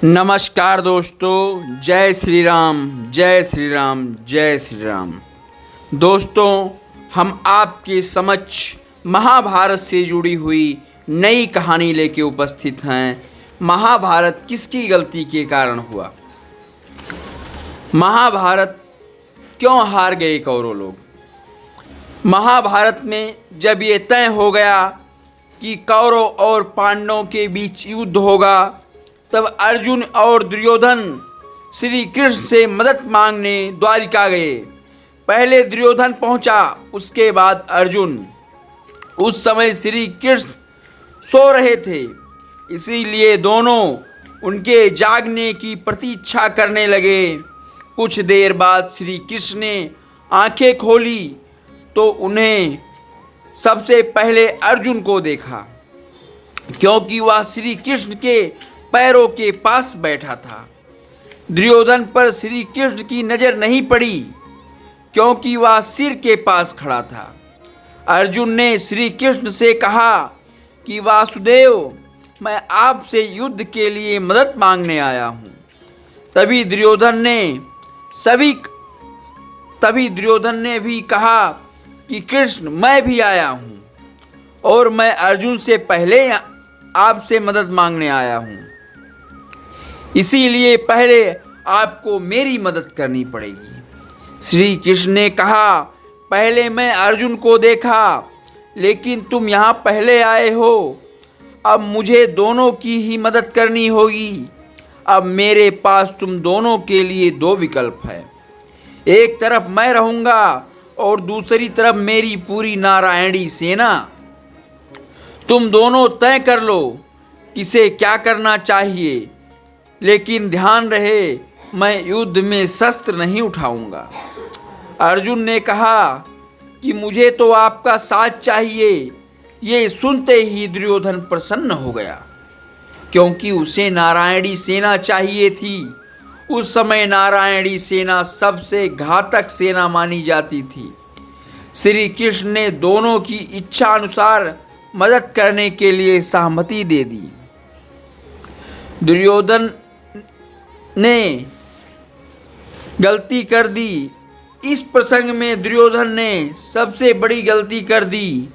नमस्कार दोस्तों, जय श्री राम जय श्री राम जय श्री राम। दोस्तों, हम आपके समक्ष महाभारत से जुड़ी हुई नई कहानी लेके उपस्थित हैं। महाभारत किसकी गलती के कारण हुआ? महाभारत क्यों हार गए कौरव लोग? महाभारत में जब ये तय हो गया कि कौरव और पांडवों के बीच युद्ध होगा, तब अर्जुन और दुर्योधन श्री कृष्ण से मदद मांगने द्वारिका गए। पहले दुर्योधन पहुंचा, उसके बाद अर्जुन। उस समय श्री कृष्ण सो रहे थे, इसीलिए दोनों उनके जागने की प्रतीक्षा करने लगे। कुछ देर बाद श्री कृष्ण ने आंखें खोली तो उन्हें सबसे पहले अर्जुन को देखा, क्योंकि वह श्री कृष्ण के पैरों के पास बैठा था। दुर्योधन पर श्री कृष्ण की नजर नहीं पड़ी, क्योंकि वह सिर के पास खड़ा था। अर्जुन ने श्री कृष्ण से कहा कि वासुदेव, मैं आपसे युद्ध के लिए मदद मांगने आया हूँ। तभी दुर्योधन ने भी कहा कि कृष्ण, मैं भी आया हूँ और मैं अर्जुन से पहले आपसे मदद मांगने आया हूँ, इसीलिए पहले आपको मेरी मदद करनी पड़ेगी। श्री कृष्ण ने कहा, पहले मैं अर्जुन को देखा, लेकिन तुम यहाँ पहले आए हो। अब मुझे दोनों की ही मदद करनी होगी। अब मेरे पास तुम दोनों के लिए दो विकल्प है। एक तरफ मैं रहूँगा और दूसरी तरफ मेरी पूरी नारायणी सेना। तुम दोनों तय कर लो किसे क्या करना चाहिए, लेकिन ध्यान रहे, मैं युद्ध में शस्त्र नहीं उठाऊंगा। अर्जुन ने कहा कि मुझे तो आपका साथ चाहिए। ये सुनते ही दुर्योधन प्रसन्न हो गया, क्योंकि उसे नारायणी सेना चाहिए थी। उस समय नारायणी सेना सबसे घातक सेना मानी जाती थी। श्री कृष्ण ने दोनों की इच्छा अनुसार मदद करने के लिए सहमति दे दी। दुर्योधन ने गलती कर दी। इस प्रसंग में दुर्योधन ने सबसे बड़ी गलती कर दी।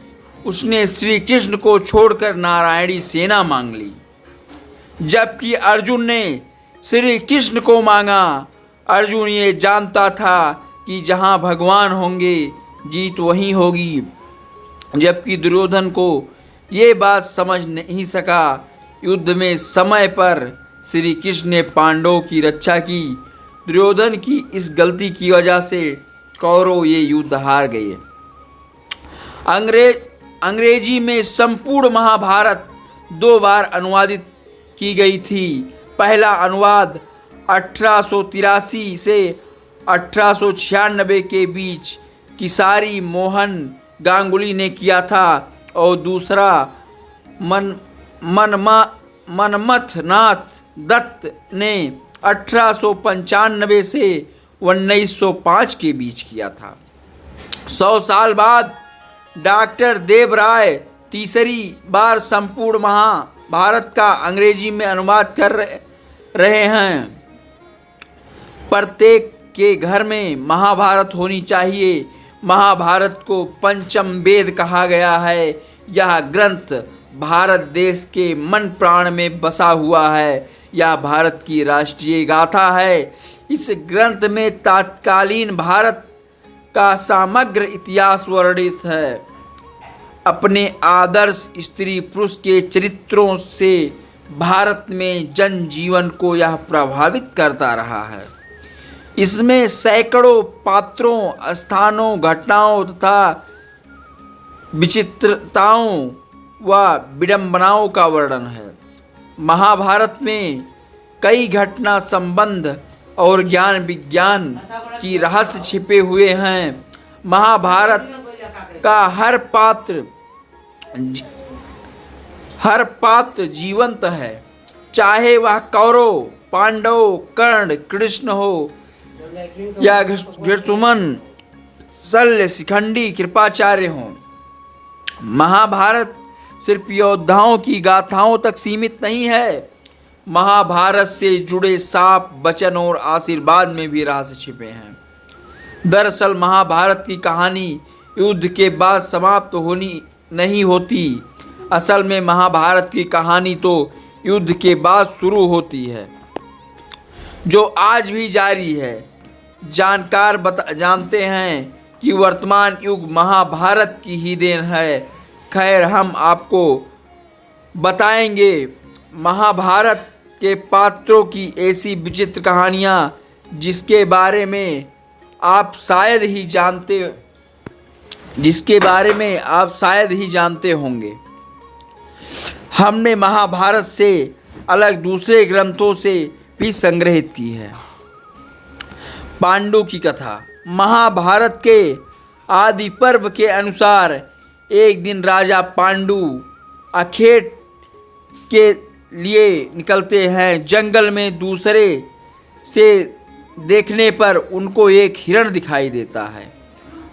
उसने श्री कृष्ण को छोड़कर नारायणी सेना मांग ली, जबकि अर्जुन ने श्री कृष्ण को मांगा। अर्जुन ये जानता था कि जहाँ भगवान होंगे जीत वहीं होगी, जबकि दुर्योधन को ये बात समझ नहीं सका। युद्ध में समय पर श्री कृष्ण ने पांडवों की रक्षा की। दुर्योधन की इस गलती की वजह से कौरव ये युद्ध हार गए। अंग्रेजी में संपूर्ण महाभारत 2 बार अनुवादित की गई थी। पहला अनुवाद 1883 से 1896 के बीच किसारी मोहन गांगुली ने किया था और दूसरा मनमथनाथ दत्त ने 1895 से 1905 के बीच किया था। 100 साल बाद डॉक्टर देवराय तीसरी बार संपूर्ण महाभारत का अंग्रेजी में अनुवाद कर रहे हैं। प्रत्येक के घर में महाभारत होनी चाहिए। महाभारत को पंचम वेद कहा गया है। यह ग्रंथ भारत देश के मन प्राण में बसा हुआ है। यह भारत की राष्ट्रीय गाथा है। इस ग्रंथ में तत्कालीन भारत का समग्र इतिहास वर्णित है। अपने आदर्श स्त्री पुरुष के चरित्रों से भारत में जनजीवन को यह प्रभावित करता रहा है। इसमें सैकड़ों पात्रों, स्थानों, घटनाओं तथा विचित्रताओं व विडंबनाओं का वर्णन है। महाभारत में कई घटना संबंध और ज्ञान विज्ञान की रहस्य छिपे हुए हैं। महाभारत का हर पात्र जीवंत है, चाहे वह कौरव, पांडव, कर्ण, कृष्ण हो या घृतुमन, शल्य, शिखंडी, कृपाचार्य हो। महाभारत सिर्फ योद्धाओं की गाथाओं तक सीमित नहीं है। महाभारत से जुड़े साफ वचन और आशीर्वाद में भी रहस्य छिपे हैं। दरअसल महाभारत की कहानी युद्ध के बाद समाप्त होनी नहीं होती। असल में महाभारत की कहानी तो युद्ध के बाद शुरू होती है, जो आज भी जारी है। जानकार जानते हैं कि वर्तमान युग महाभारत की ही देन है। खैर, हम आपको बताएंगे महाभारत के पात्रों की ऐसी विचित्र कहानियाँ जिसके बारे में आप शायद ही जानते होंगे। हमने महाभारत से अलग दूसरे ग्रंथों से भी संग्रहित की है। पांडु की कथा। महाभारत के आदि पर्व के अनुसार एक दिन राजा पांडु अखेट के लिए निकलते हैं। जंगल में दूसरे से देखने पर उनको एक हिरण दिखाई देता है।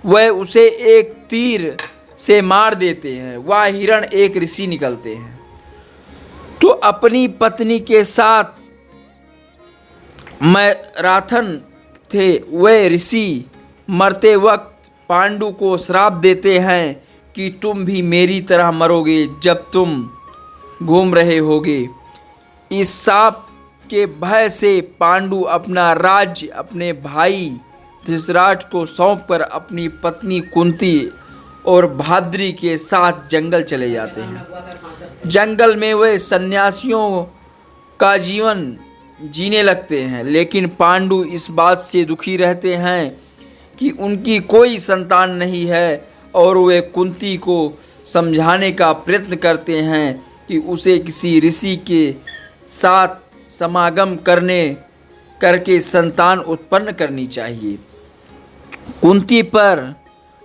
वह उसे एक तीर से मार देते हैं। वह हिरण एक ऋषि निकलते हैं, तो अपनी पत्नी के साथ मैराथन थे। वह ऋषि मरते वक्त पांडु को श्राप देते हैं कि तुम भी मेरी तरह मरोगे जब तुम घूम रहे होगे। इस शाप के भय से पांडु अपना राज्य अपने भाई धृतराष्ट्र को सौंपकर अपनी पत्नी कुंती और भाद्री के साथ जंगल चले जाते हैं। जंगल में वे सन्यासियों का जीवन जीने लगते हैं, लेकिन पांडु इस बात से दुखी रहते हैं कि उनकी कोई संतान नहीं है और वे कुंती को समझाने का प्रयत्न करते हैं कि उसे किसी ऋषि के साथ समागम करके संतान उत्पन्न करनी चाहिए। कुंती पर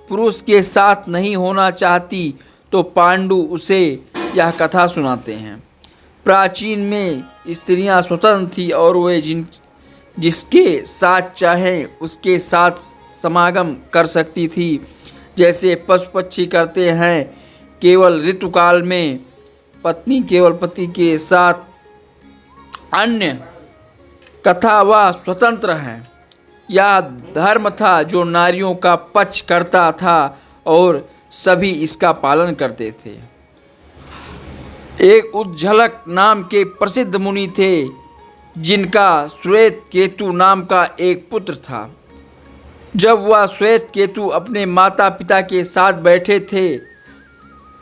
पुरुष के साथ नहीं होना चाहती, तो पांडु उसे यह कथा सुनाते हैं। प्राचीन में स्त्रियां स्वतंत्र थी और वे जिसके साथ चाहें उसके साथ समागम कर सकती थी, जैसे पशु पक्षी करते हैं। केवल ऋतुकाल में पत्नी केवल पति के साथ, अन्य कथा वह स्वतंत्र है। यह धर्म था जो नारियों का पक्ष करता था और सभी इसका पालन करते थे। एक उज्ज्वलक नाम के प्रसिद्ध मुनि थे, जिनका श्वेत केतु नाम का एक पुत्र था। जब वह श्वेत केतु अपने माता पिता के साथ बैठे थे,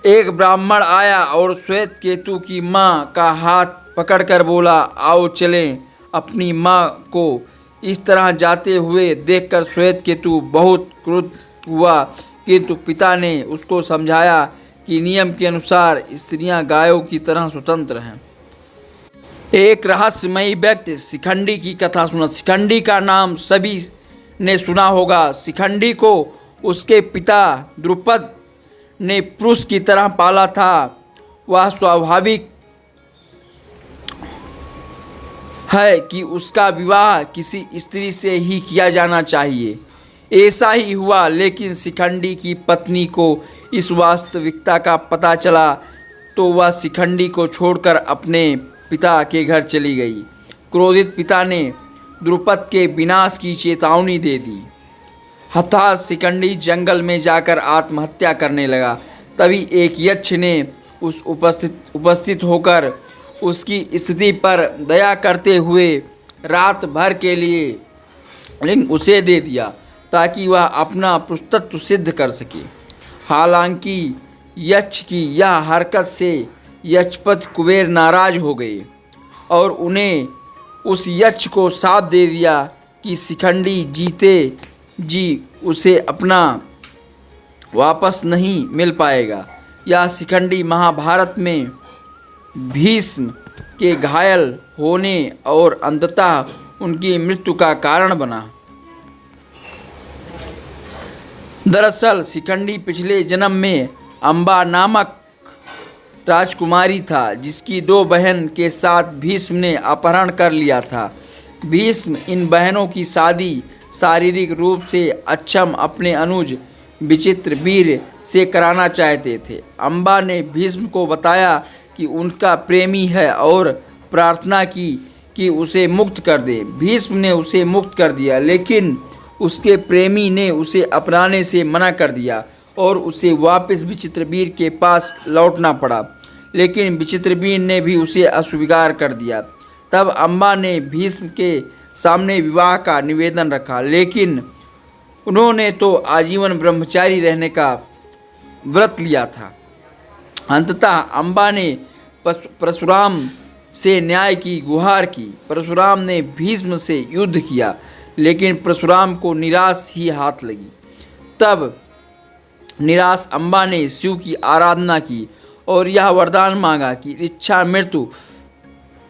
एक ब्राह्मण आया और श्वेत केतु की माँ का हाथ पकड़कर बोला, आओ चलें। अपनी माँ को इस तरह जाते हुए देखकर श्वेत केतु बहुत क्रुद्ध हुआ, किंतु पिता ने उसको समझाया कि नियम के अनुसार स्त्रियां गायों की तरह स्वतंत्र हैं। एक रहस्यमयी व्यक्ति शिखंडी की कथा सुना। शिखंडी का नाम सभी ने सुना होगा। शिखंडी को उसके पिता द्रुपद ने पुरुष की तरह पाला था। वह स्वाभाविक है कि उसका विवाह किसी स्त्री से ही किया जाना चाहिए। ऐसा ही हुआ, लेकिन शिखंडी की पत्नी को इस वास्तविकता का पता चला तो वह शिखंडी को छोड़कर अपने पिता के घर चली गई। क्रोधित पिता ने द्रुपद के विनाश की चेतावनी दे दी। हताश शिखंडी जंगल में जाकर आत्महत्या करने लगा। तभी एक यक्ष ने उपस्थित होकर उसकी स्थिति पर दया करते हुए रात भर के लिए लिंग उसे दे दिया ताकि वह अपना पुरुषत्व सिद्ध कर सके। हालांकि यक्ष की यह हरकत से यक्षपति कुबेर नाराज हो गए और उन्हें उस यक्ष को शाप दे दिया कि शिखंडी जीते जी उसे अपना वापस नहीं मिल पाएगा। यह शिखंडी महाभारत में भीष्म के घायल होने और अंततः उनकी मृत्यु का कारण बना। दरअसल शिखंडी पिछले जन्म में अम्बा नामक राजकुमारी था, जिसकी 2 बहन के साथ भीष्म ने अपहरण कर लिया था। भीष्म इन बहनों की शादी शारीरिक रूप से अक्षम अपने अनुज विचित्रवीर्य से कराना चाहते थे। अम्बा ने भीष्म को बताया कि उनका प्रेमी है और प्रार्थना की कि उसे मुक्त कर दे। भीष्म ने उसे मुक्त कर दिया, लेकिन उसके प्रेमी ने उसे अपनाने से मना कर दिया और उसे वापस विचित्रवीर के पास लौटना पड़ा। लेकिन विचित्रवीर ने भी उसे अस्वीकार कर दिया। तब अम्बा ने भीष्म के सामने विवाह का निवेदन रखा, लेकिन उन्होंने तो आजीवन ब्रह्मचारी रहने का व्रत लिया था। अंततः अम्बा ने परशुराम से न्याय की गुहार की। परशुराम ने भीष्म से युद्ध किया, लेकिन परशुराम को निराश ही हाथ लगी। तब निराश अम्बा ने शिव की आराधना की और यह वरदान मांगा कि इच्छा मृत्यु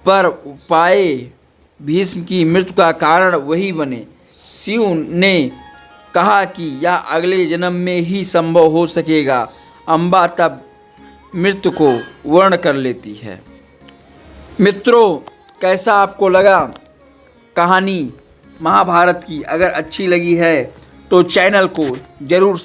पर पाए भीष्म की मृत्यु का कारण वही बने। शिव ने कहा कि यह अगले जन्म में ही संभव हो सकेगा। अम्बा तब मृत्यु को वर्ण कर लेती है। मित्रों, कैसा आपको लगा कहानी महाभारत की? अगर अच्छी लगी है तो चैनल को जरूर